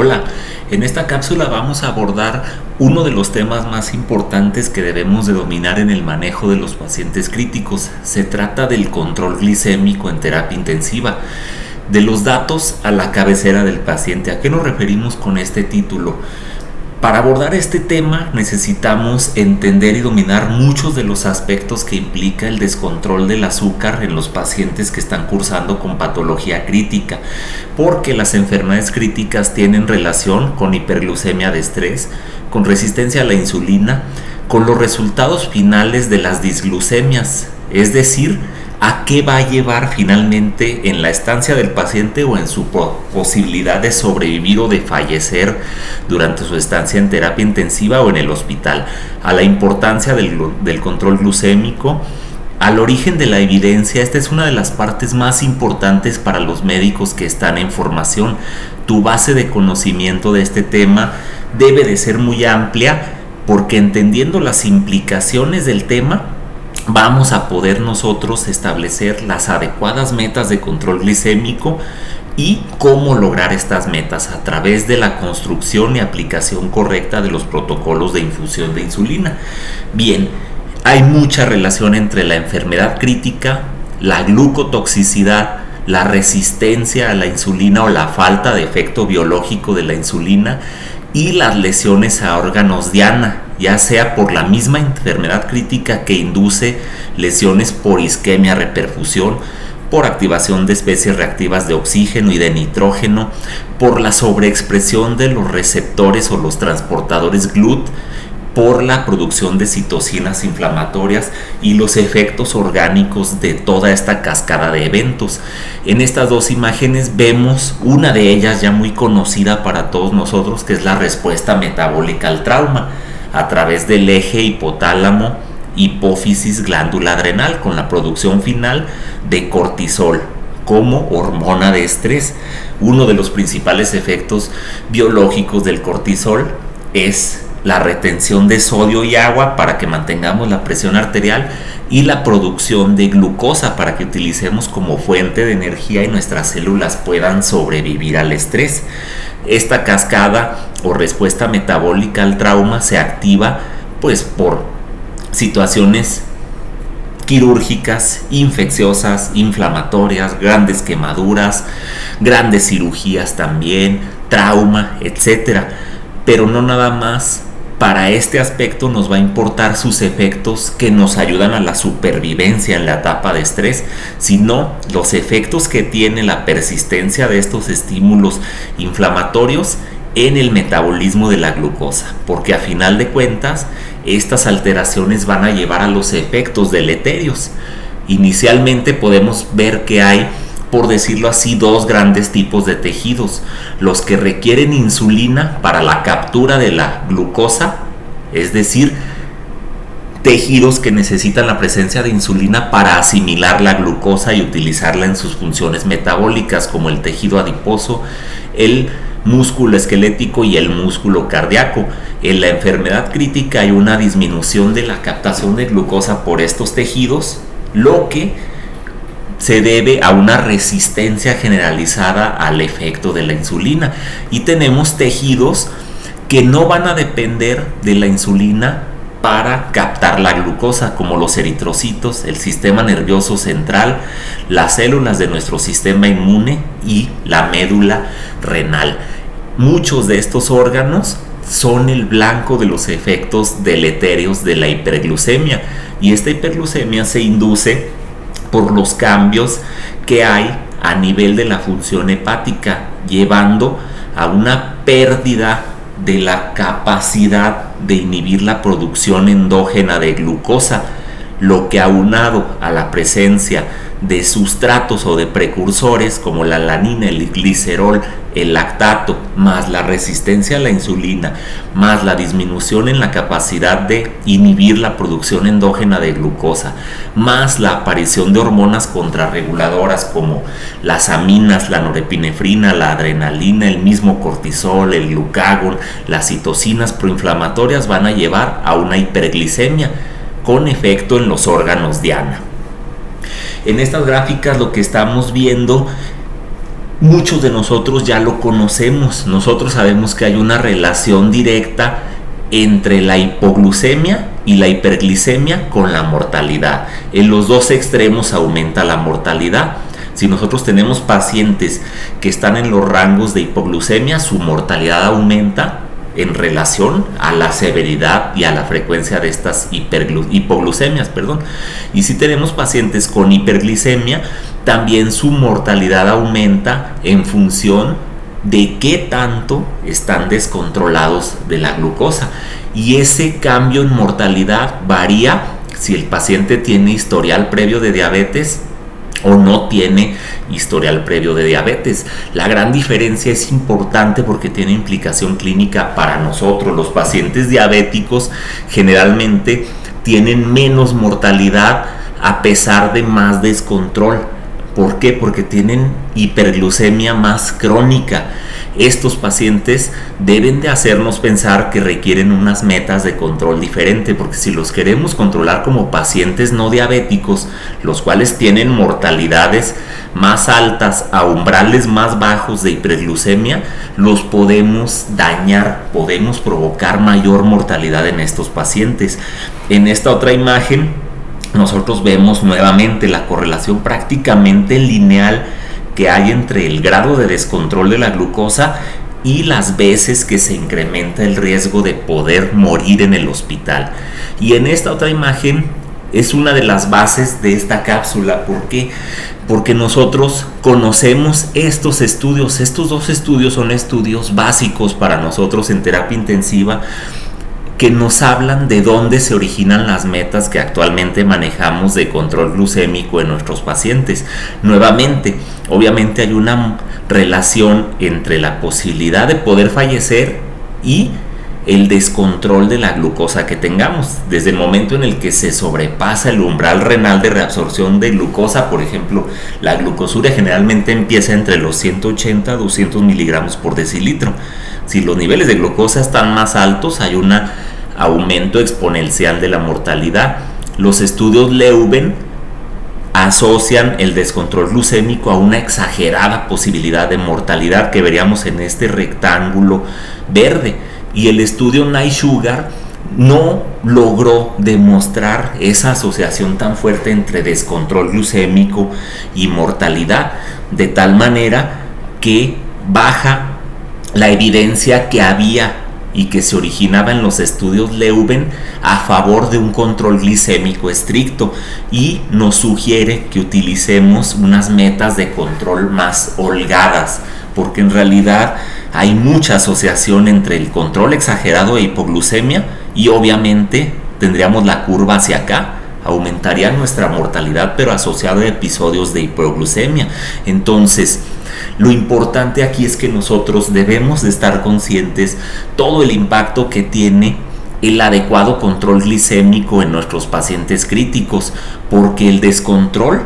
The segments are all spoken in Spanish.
Hola, en esta cápsula vamos a abordar uno de los temas más importantes que debemos de dominar en el manejo de los pacientes críticos. Se trata del control glicémico en terapia intensiva, de los datos a la cabecera del paciente. ¿A qué nos referimos con este título? Para abordar este tema necesitamos entender y dominar muchos de los aspectos que implica el descontrol del azúcar en los pacientes que están cursando con patología crítica, porque las enfermedades críticas tienen relación con hiperglucemia de estrés, con resistencia a la insulina, con los resultados finales de las disglucemias, es decir, a qué va a llevar finalmente en la estancia del paciente o en su posibilidad de sobrevivir o de fallecer durante su estancia en terapia intensiva o en el hospital, a la importancia del control glucémico, al origen de la evidencia. Esta es una de las partes más importantes para los médicos que están en formación. Tu base de conocimiento de este tema debe de ser muy amplia, porque entendiendo las implicaciones del tema, vamos a poder nosotros establecer las adecuadas metas de control glicémico y cómo lograr estas metas a través de la construcción y aplicación correcta de los protocolos de infusión de insulina. Bien, hay mucha relación entre la enfermedad crítica, la glucotoxicidad, la resistencia a la insulina o la falta de efecto biológico de la insulina y las lesiones a órganos diana, ya sea por la misma enfermedad crítica que induce lesiones por isquemia, reperfusión, por activación de especies reactivas de oxígeno y de nitrógeno, por la sobreexpresión de los receptores o los transportadores GLUT, por la producción de citocinas inflamatorias y los efectos orgánicos de toda esta cascada de eventos. En estas dos imágenes vemos una de ellas ya muy conocida para todos nosotros, que es la respuesta metabólica al trauma a través del eje hipotálamo, hipófisis, glándula adrenal, con la producción final de cortisol como hormona de estrés. Uno de los principales efectos biológicos del cortisol es la retención de sodio y agua para que mantengamos la presión arterial y la producción de glucosa para que utilicemos como fuente de energía y nuestras células puedan sobrevivir al estrés. Esta cascada o respuesta metabólica al trauma se activa por situaciones quirúrgicas, infecciosas, inflamatorias, grandes quemaduras, grandes cirugías también, trauma, etcétera. Pero no nada más. Para este aspecto nos va a importar sus efectos que nos ayudan a la supervivencia en la etapa de estrés, sino los efectos que tiene la persistencia de estos estímulos inflamatorios en el metabolismo de la glucosa, porque a final de cuentas estas alteraciones van a llevar a los efectos deleterios. Inicialmente podemos ver que hay, por decirlo así, dos grandes tipos de tejidos: los que requieren insulina para la captura de la glucosa, es decir, tejidos que necesitan la presencia de insulina para asimilar la glucosa y utilizarla en sus funciones metabólicas, como el tejido adiposo, el músculo esquelético y el músculo cardíaco. En la enfermedad crítica hay una disminución de la captación de glucosa por estos tejidos, lo que se debe a una resistencia generalizada al efecto de la insulina, y tenemos tejidos que no van a depender de la insulina para captar la glucosa, como los eritrocitos, el sistema nervioso central, las células de nuestro sistema inmune y la médula renal. Muchos de estos órganos son el blanco de los efectos deleterios de la hiperglucemia, y esta hiperglucemia se induce por los cambios que hay a nivel de la función hepática, llevando a una pérdida de la capacidad de inhibir la producción endógena de glucosa, lo que, aunado a la presencia de sustratos o de precursores como la alanina, el glicerol, el lactato, más la resistencia a la insulina, más la disminución en la capacidad de inhibir la producción endógena de glucosa, más la aparición de hormonas contrarreguladoras como las aminas, la norepinefrina, la adrenalina, el mismo cortisol, el glucagón, las citocinas proinflamatorias, van a llevar a una hiperglicemia con efecto en los órganos diana. En estas gráficas lo que estamos viendo muchos de nosotros ya lo conocemos. Nosotros sabemos que hay una relación directa entre la hipoglucemia y la hiperglicemia con la mortalidad. En los dos extremos aumenta la mortalidad. Si nosotros tenemos pacientes que están en los rangos de hipoglucemia, su mortalidad aumenta en relación a la severidad y a la frecuencia de estas hipoglucemias. Y si tenemos pacientes con hiperglicemia, también su mortalidad aumenta en función de qué tanto están descontrolados de la glucosa. Y ese cambio en mortalidad varía si el paciente tiene historial previo de diabetes o no tiene historial previo de diabetes. La gran diferencia es importante porque tiene implicación clínica para nosotros. Los pacientes diabéticos generalmente tienen menos mortalidad a pesar de más descontrol. ¿Por qué? Porque tienen hiperglucemia más crónica. Estos pacientes deben de hacernos pensar que requieren unas metas de control diferente, porque si los queremos controlar como pacientes no diabéticos, los cuales tienen mortalidades más altas a umbrales más bajos de hiperglucemia, los podemos dañar, podemos provocar mayor mortalidad en estos pacientes. En esta otra imagen nosotros vemos nuevamente la correlación prácticamente lineal que hay entre el grado de descontrol de la glucosa y las veces que se incrementa el riesgo de poder morir en el hospital. Y en esta otra imagen es una de las bases de esta cápsula. ¿Por qué? Porque nosotros conocemos estos estudios. Estos dos estudios son estudios básicos para nosotros en terapia intensiva, que nos hablan de dónde se originan las metas que actualmente manejamos de control glucémico en nuestros pacientes. Nuevamente, obviamente hay una relación entre la posibilidad de poder fallecer y el descontrol de la glucosa que tengamos. Desde el momento en el que se sobrepasa el umbral renal de reabsorción de glucosa, por ejemplo, la glucosuria generalmente empieza entre los 180 a 200 miligramos por decilitro. Si los niveles de glucosa están más altos, hay un aumento exponencial de la mortalidad. Los estudios Leuven asocian el descontrol glucémico a una exagerada posibilidad de mortalidad que veríamos en este rectángulo verde. Y el estudio Night Sugar no logró demostrar esa asociación tan fuerte entre descontrol glucémico y mortalidad, de tal manera que baja la evidencia que había y que se originaba en los estudios Leuven a favor de un control glicémico estricto, y nos sugiere que utilicemos unas metas de control más holgadas, porque en realidad hay mucha asociación entre el control exagerado de hipoglucemia y obviamente tendríamos la curva hacia acá, aumentaría nuestra mortalidad, pero asociado a episodios de hipoglucemia. Entonces, lo importante aquí es que nosotros debemos de estar conscientes todo el impacto que tiene el adecuado control glicémico en nuestros pacientes críticos, porque el descontrol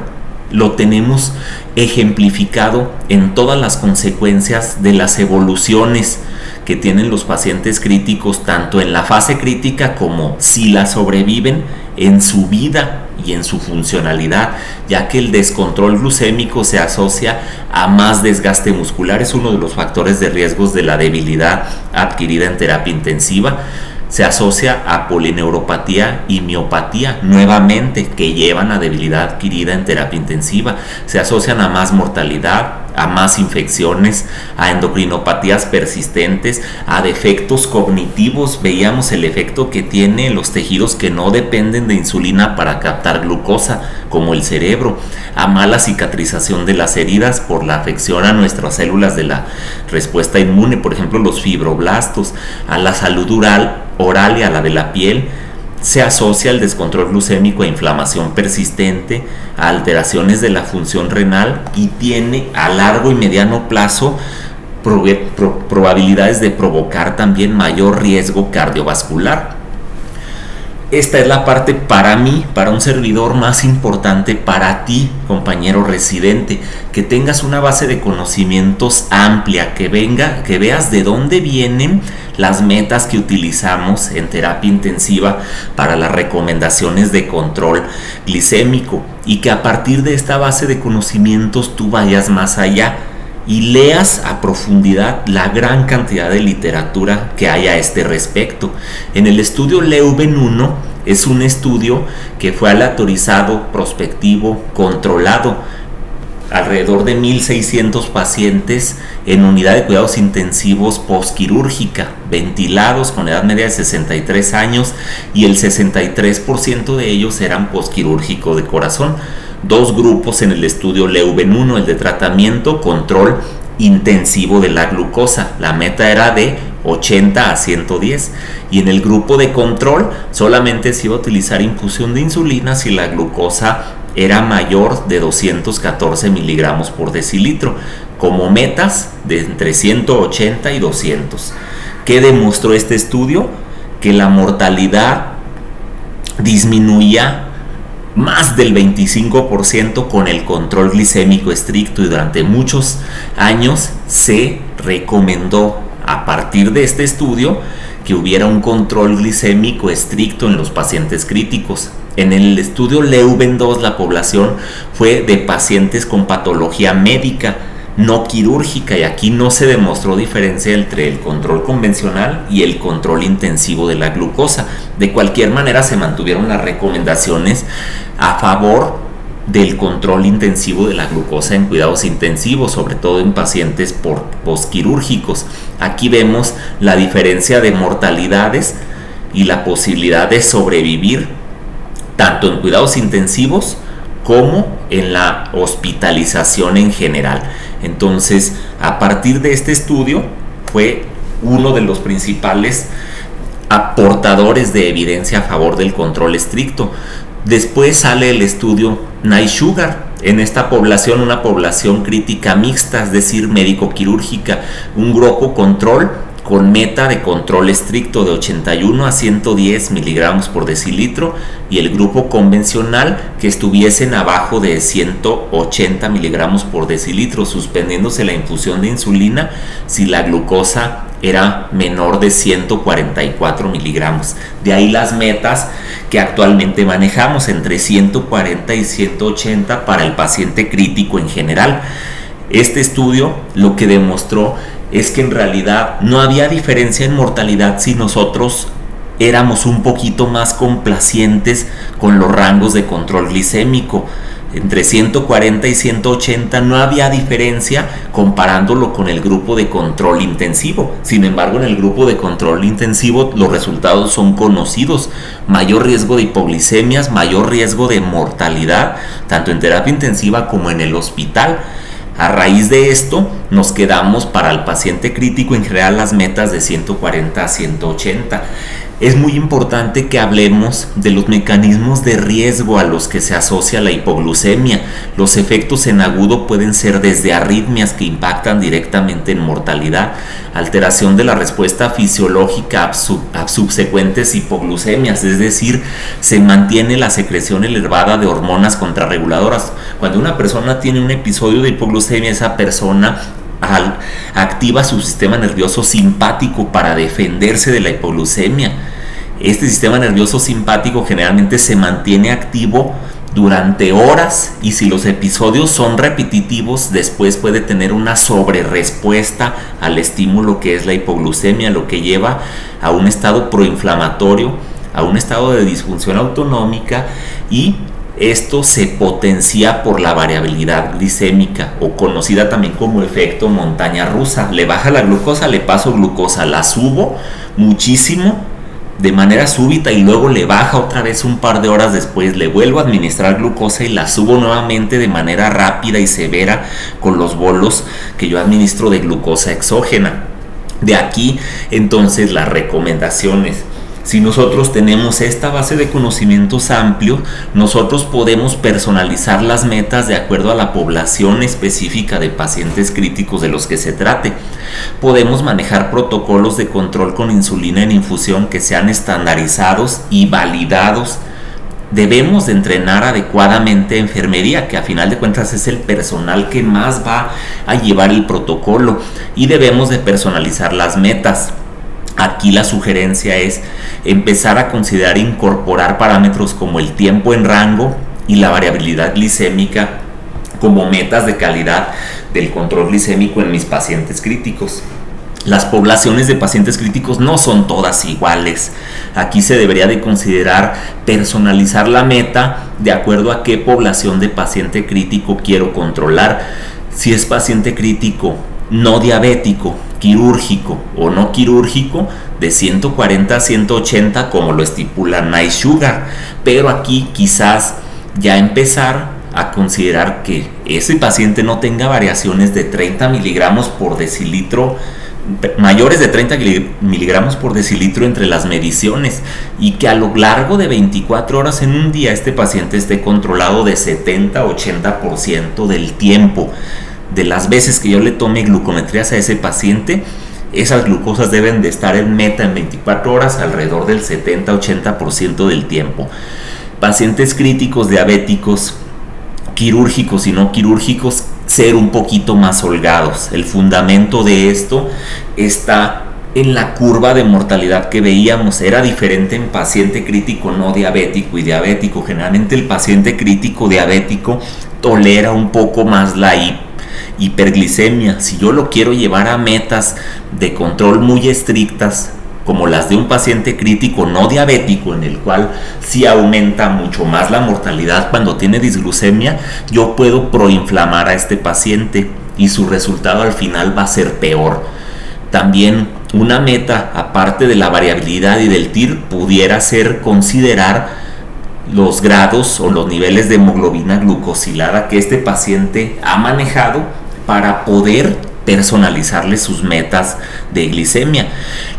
lo tenemos ejemplificado en todas las consecuencias de las evoluciones que tienen los pacientes críticos, tanto en la fase crítica como si la sobreviven en su vida y en su funcionalidad, ya que el descontrol glucémico se asocia a más desgaste muscular. Es uno de los factores de riesgos de la debilidad adquirida en terapia intensiva. Se asocia a polineuropatía y miopatía, nuevamente, que llevan a debilidad adquirida en terapia intensiva. Se asocian a más mortalidad, a más infecciones, a endocrinopatías persistentes, a defectos cognitivos. Veíamos el efecto que tiene los tejidos que no dependen de insulina para captar glucosa, como el cerebro, a mala cicatrización de las heridas por la afección a nuestras células de la respuesta inmune, por ejemplo los fibroblastos, a la salud oral y a la de la piel. Se asocia el descontrol glucémico a inflamación persistente, a alteraciones de la función renal, y tiene a largo y mediano plazo probabilidades de provocar también mayor riesgo cardiovascular. Esta es la parte, para mí, para un servidor, más importante para ti, compañero residente, que tengas una base de conocimientos amplia, que veas de dónde vienen las metas que utilizamos en terapia intensiva para las recomendaciones de control glicémico, y que a partir de esta base de conocimientos tú vayas más allá y leas a profundidad la gran cantidad de literatura que hay a este respecto. En el estudio Leuven 1 es un estudio que fue aleatorizado, prospectivo, controlado, alrededor de 1.600 pacientes en unidad de cuidados intensivos postquirúrgica, ventilados con edad media de 63 años, y el 63% de ellos eran postquirúrgico de corazón. Dos grupos en el estudio Leuven 1, el de tratamiento, control intensivo de la glucosa. La meta era de 80 a 110, y en el grupo de control solamente se iba a utilizar infusión de insulina si la glucosa era mayor de 214 miligramos por decilitro, como metas de entre 180 y 200. ¿Qué demostró este estudio? Que la mortalidad disminuía más del 25% con el control glicémico estricto, y durante muchos años se recomendó, a partir de este estudio, que hubiera un control glicémico estricto en los pacientes críticos. En el estudio Leuven 2 la población fue de pacientes con patología médica, no quirúrgica, y aquí no se demostró diferencia entre el control convencional y el control intensivo de la glucosa. De cualquier manera se mantuvieron las recomendaciones a favor del control intensivo de la glucosa en cuidados intensivos, sobre todo en pacientes postquirúrgicos. Aquí vemos la diferencia de mortalidades y la posibilidad de sobrevivir tanto en cuidados intensivos como en la hospitalización en general. Entonces, a partir de este estudio, fue uno de los principales aportadores de evidencia a favor del control estricto. Después sale el estudio NIGHT-SUGAR. En esta población, una población crítica mixta, es decir, médico-quirúrgica, un grupo control con meta de control estricto de 81 a 110 miligramos por decilitro, y el grupo convencional que estuviesen abajo de 180 miligramos por decilitro, suspendiéndose la infusión de insulina si la glucosa era menor de 144 miligramos. De ahí las metas que actualmente manejamos, entre 140 y 180 para el paciente crítico en general. Este estudio lo que demostró es que en realidad no había diferencia en mortalidad si nosotros éramos un poquito más complacientes con los rangos de control glicémico. Entre 140 y 180 no había diferencia comparándolo con el grupo de control intensivo. Sin embargo, en el grupo de control intensivo los resultados son conocidos: mayor riesgo de hipoglicemias, mayor riesgo de mortalidad, tanto en terapia intensiva como en el hospital. A raíz de esto, nos quedamos para el paciente crítico en general las metas de 140 a 180. Es muy importante que hablemos de los mecanismos de riesgo a los que se asocia la hipoglucemia. Los efectos en agudo pueden ser desde arritmias que impactan directamente en mortalidad, alteración de la respuesta fisiológica a subsecuentes hipoglucemias, es decir, se mantiene la secreción elevada de hormonas contrarreguladoras. Cuando una persona tiene un episodio de hipoglucemia, esa persona activa su sistema nervioso simpático para defenderse de la hipoglucemia. Este sistema nervioso simpático generalmente se mantiene activo durante horas, y si los episodios son repetitivos, después puede tener una sobrerespuesta al estímulo que es la hipoglucemia, lo que lleva a un estado proinflamatorio, a un estado de disfunción autonómica, y esto se potencia por la variabilidad glicémica, o conocida también como efecto montaña rusa. Le baja la glucosa, le paso glucosa, la subo muchísimo de manera súbita y luego le baja otra vez un par de horas después, le vuelvo a administrar glucosa y la subo nuevamente de manera rápida y severa con los bolos que yo administro de glucosa exógena. De aquí entonces las recomendaciones. Si nosotros tenemos esta base de conocimientos amplio, nosotros podemos personalizar las metas de acuerdo a la población específica de pacientes críticos de los que se trate. Podemos manejar protocolos de control con insulina en infusión que sean estandarizados y validados. Debemos de entrenar adecuadamente a enfermería, que a final de cuentas es el personal que más va a llevar el protocolo, y debemos de personalizar las metas. Aquí la sugerencia es empezar a considerar incorporar parámetros como el tiempo en rango y la variabilidad glicémica como metas de calidad del control glicémico en mis pacientes críticos. Las poblaciones de pacientes críticos no son todas iguales. Aquí se debería de considerar personalizar la meta de acuerdo a qué población de paciente crítico quiero controlar. Si es paciente crítico no diabético, quirúrgico o no quirúrgico, de 140 a 180 como lo estipula Nice Sugar. Pero aquí quizás ya empezar a considerar que ese paciente no tenga variaciones de 30 miligramos por decilitro, mayores de 30 miligramos por decilitro entre las mediciones, y que a lo largo de 24 horas en un día este paciente esté controlado de 70-80% del tiempo. De las veces que yo le tome glucometrías a ese paciente, esas glucosas deben de estar en meta en 24 horas alrededor del 70-80% del tiempo. Pacientes críticos diabéticos, quirúrgicos y no quirúrgicos, ser un poquito más holgados. El fundamento de esto está en la curva de mortalidad que veíamos. Era diferente en paciente crítico no diabético y diabético. Generalmente el paciente crítico diabético tolera un poco más la hiperglicemia. Si yo lo quiero llevar a metas de control muy estrictas, como las de un paciente crítico no diabético, en el cual sí aumenta mucho más la mortalidad cuando tiene disglucemia, yo puedo proinflamar a este paciente y su resultado al final va a ser peor. También una meta, aparte de la variabilidad y del TIR, pudiera ser considerar los grados o los niveles de hemoglobina glucosilada que este paciente ha manejado para poder personalizarle sus metas de glicemia.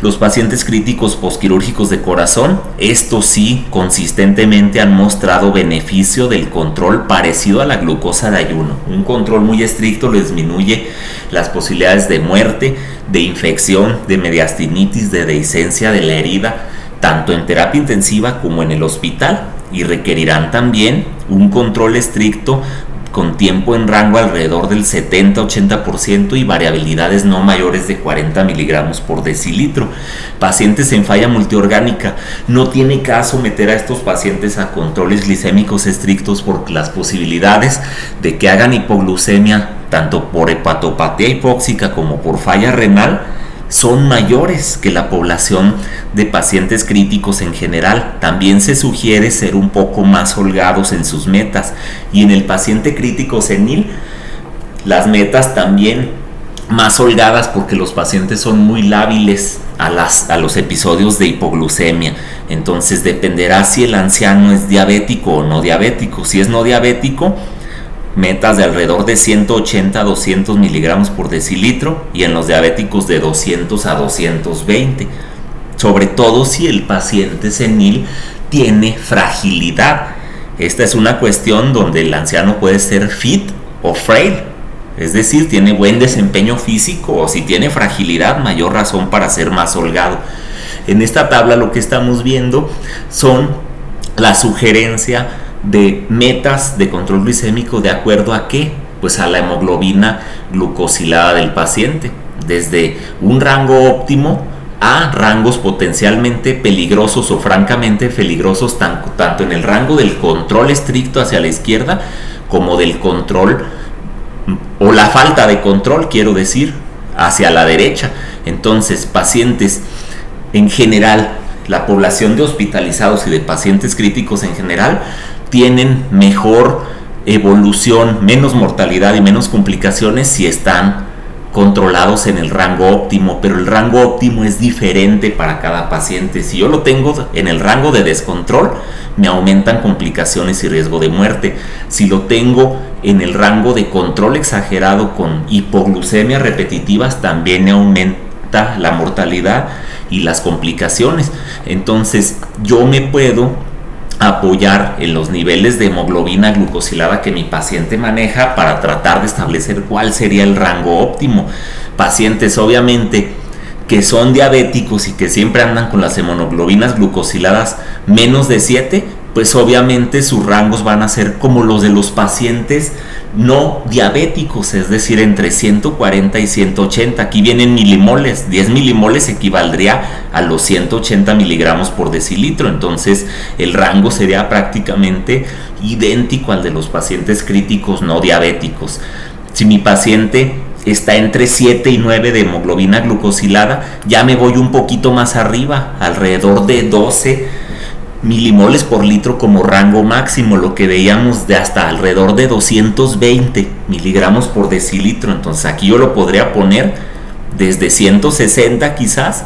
Los pacientes críticos posquirúrgicos de corazón, estos sí consistentemente han mostrado beneficio del control parecido a la glucosa de ayuno. Un control muy estricto les disminuye las posibilidades de muerte, de infección, de mediastinitis, de dehiscencia de la herida, tanto en terapia intensiva como en el hospital, y requerirán también un control estricto con tiempo en rango alrededor del 70-80% y variabilidades no mayores de 40 miligramos por decilitro. Pacientes en falla multiorgánica, no tiene caso meter a estos pacientes a controles glicémicos estrictos porque las posibilidades de que hagan hipoglucemia tanto por hepatopatía hipóxica como por falla renal son mayores que la población de pacientes críticos en general. También se sugiere ser un poco más holgados en sus metas, y en el paciente crítico senil las metas también más holgadas porque los pacientes son muy lábiles a los episodios de hipoglucemia. Entonces dependerá si el anciano es diabético o no diabético. Si es no diabético, metas de alrededor de 180 a 200 miligramos por decilitro, y en los diabéticos de 200 a 220, sobre todo si el paciente senil tiene fragilidad. Esta es una cuestión donde el anciano puede ser fit o frail, es decir, tiene buen desempeño físico, o si tiene fragilidad, mayor razón para ser más holgado. En esta tabla lo que estamos viendo son la sugerencia de metas de control glicémico de acuerdo a qué, pues a la hemoglobina glucosilada del paciente, desde un rango óptimo a rangos potencialmente peligrosos o francamente peligrosos, tanto en el rango del control estricto hacia la izquierda como del control o la falta de control, quiero decir, hacia la derecha. Entonces, pacientes en general, la población de hospitalizados y de pacientes críticos en general tienen mejor evolución, menos mortalidad y menos complicaciones si están controlados en el rango óptimo, pero el rango óptimo es diferente para cada paciente. Si yo lo tengo en el rango de descontrol, me aumentan complicaciones y riesgo de muerte. Si lo tengo en el rango de control exagerado con hipoglucemias repetitivas, también aumenta la mortalidad y las complicaciones. Entonces yo me puedo apoyar en los niveles de hemoglobina glucosilada que mi paciente maneja para tratar de establecer cuál sería el rango óptimo. Pacientes obviamente que son diabéticos y que siempre andan con las hemoglobinas glucosiladas menos de 7, pues obviamente sus rangos van a ser como los de los pacientes no diabéticos, es decir, entre 140 y 180. Aquí vienen milimoles, 10 milimoles equivaldría a los 180 miligramos por decilitro, entonces el rango sería prácticamente idéntico al de los pacientes críticos no diabéticos. Si mi paciente está entre 7 y 9 de hemoglobina glucosilada, ya me voy un poquito más arriba, alrededor de 12 milimoles por litro como rango máximo, lo que veíamos de hasta alrededor de 220 miligramos por decilitro. Entonces aquí yo lo podría poner desde 160 quizás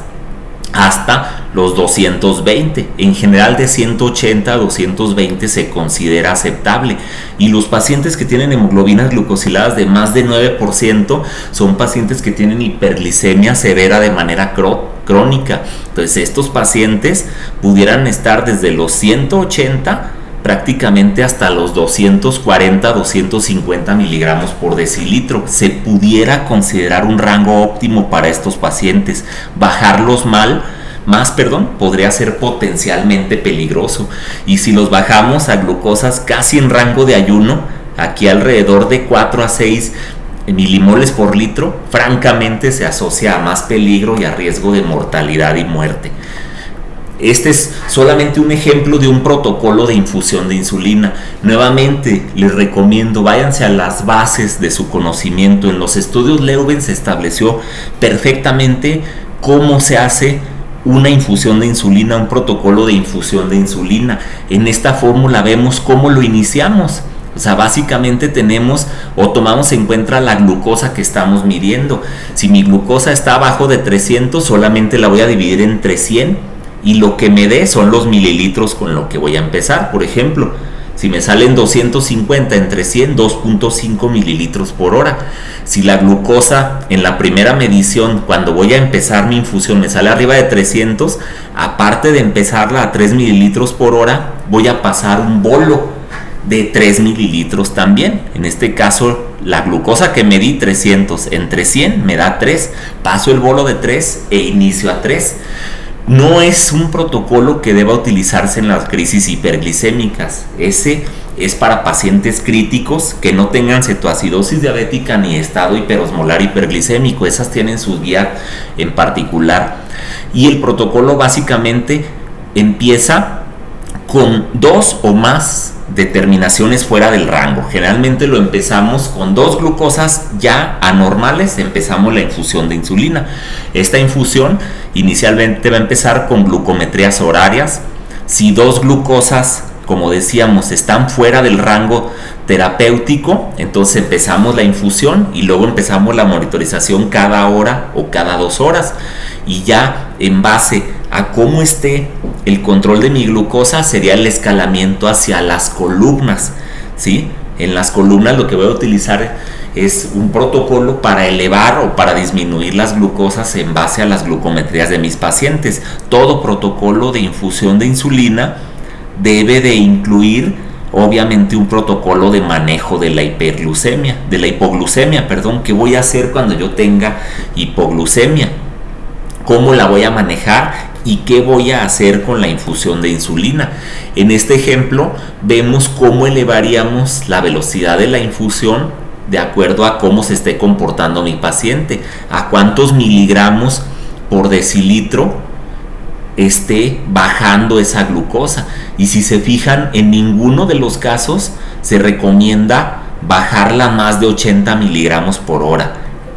hasta los 220. En general de 180 a 220 se considera aceptable, y los pacientes que tienen hemoglobinas glucosiladas de más de 9% son pacientes que tienen hiperglicemia severa de manera crónica. Entonces estos pacientes pudieran estar desde los 180 prácticamente hasta los 240, 250 miligramos por decilitro. Se pudiera considerar un rango óptimo para estos pacientes. Bajarlos más podría ser potencialmente peligroso. Y si los bajamos a glucosas casi en rango de ayuno, aquí alrededor de 4 a 6 milimoles por litro, francamente se asocia a más peligro y a riesgo de mortalidad y muerte. Este es solamente un ejemplo de un protocolo de infusión de insulina. Nuevamente les recomiendo, váyanse a las bases de su conocimiento. En los estudios Leuven se estableció perfectamente cómo se hace una infusión de insulina, un protocolo de infusión de insulina. En esta fórmula vemos cómo lo iniciamos. O sea, básicamente tenemos o tomamos en cuenta la glucosa que estamos midiendo. Si mi glucosa está abajo de 300, solamente la voy a dividir entre 100 y lo que me dé son los mililitros con lo que voy a empezar. Por ejemplo, si me salen 250 entre 100, 2.5 mililitros por hora. Si la glucosa en la primera medición, cuando voy a empezar mi infusión, me sale arriba de 300, aparte de empezarla a 3 mililitros por hora, voy a pasar un bolo de 3 mililitros también. En este caso, la glucosa que medí 300 entre 100 me da 3. Paso el bolo de 3 e inicio a 3. No es un protocolo que deba utilizarse en las crisis hiperglicémicas. Ese es para pacientes críticos que no tengan cetoacidosis diabética ni estado hiperosmolar hiperglicémico. Esas tienen su guía en particular. Y el protocolo básicamente empieza con 2 o más determinaciones fuera del rango. Generalmente lo empezamos con 2 glucosas ya anormales, empezamos la infusión de insulina. Esta infusión inicialmente va a empezar con glucometrías horarias. Si 2 glucosas, como decíamos, están fuera del rango terapéutico, entonces empezamos la infusión y luego empezamos la monitorización cada hora o cada 2 horas, y ya en base a cómo esté el control de mi glucosa sería el escalamiento hacia las columnas, ¿sí? En las columnas lo que voy a utilizar es un protocolo para elevar o para disminuir las glucosas en base a las glucometrías de mis pacientes. Todo protocolo de infusión de insulina debe de incluir obviamente un protocolo de manejo de la hipoglucemia. ¿Qué voy a hacer cuando yo tenga hipoglucemia? ¿Cómo la voy a manejar? ¿Y qué voy a hacer con la infusión de insulina? En este ejemplo vemos cómo elevaríamos la velocidad de la infusión de acuerdo a cómo se esté comportando mi paciente, a cuántos miligramos por decilitro esté bajando esa glucosa. Y si se fijan, en ninguno de los casos se recomienda bajarla más de 80 miligramos por hora.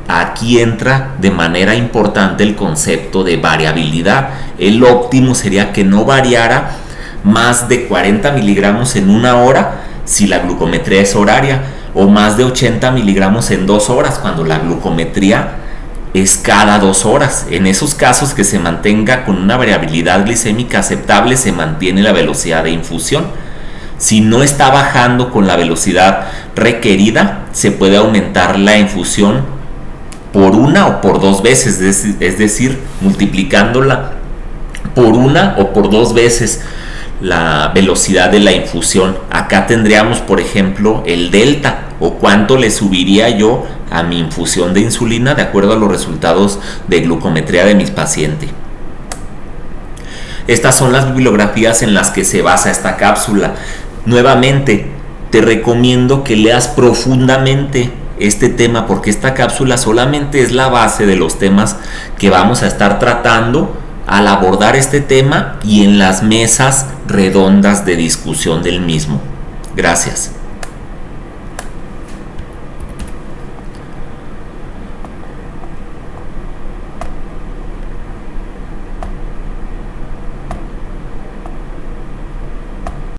Aquí entra de manera importante el concepto de variabilidad. El óptimo sería que no variara más de 40 miligramos en una hora si la glucometría es horaria, o más de 80 miligramos en 2 horas cuando la glucometría es cada 2 horas. En esos casos que se mantenga con una variabilidad glicémica aceptable, se mantiene la velocidad de infusión. Si no está bajando con la velocidad requerida, se puede aumentar la infusión por 1 o por 2 veces, es decir, multiplicándola por 1 o por 2 veces la velocidad de la infusión. Acá tendríamos, por ejemplo, el delta, o cuánto le subiría yo a mi infusión de insulina de acuerdo a los resultados de glucometría de mis pacientes. Estas son las bibliografías en las que se basa esta cápsula. Nuevamente, te recomiendo que leas profundamente este tema, porque esta cápsula solamente es la base de los temas que vamos a estar tratando al abordar este tema y en las mesas redondas de discusión del mismo. Gracias.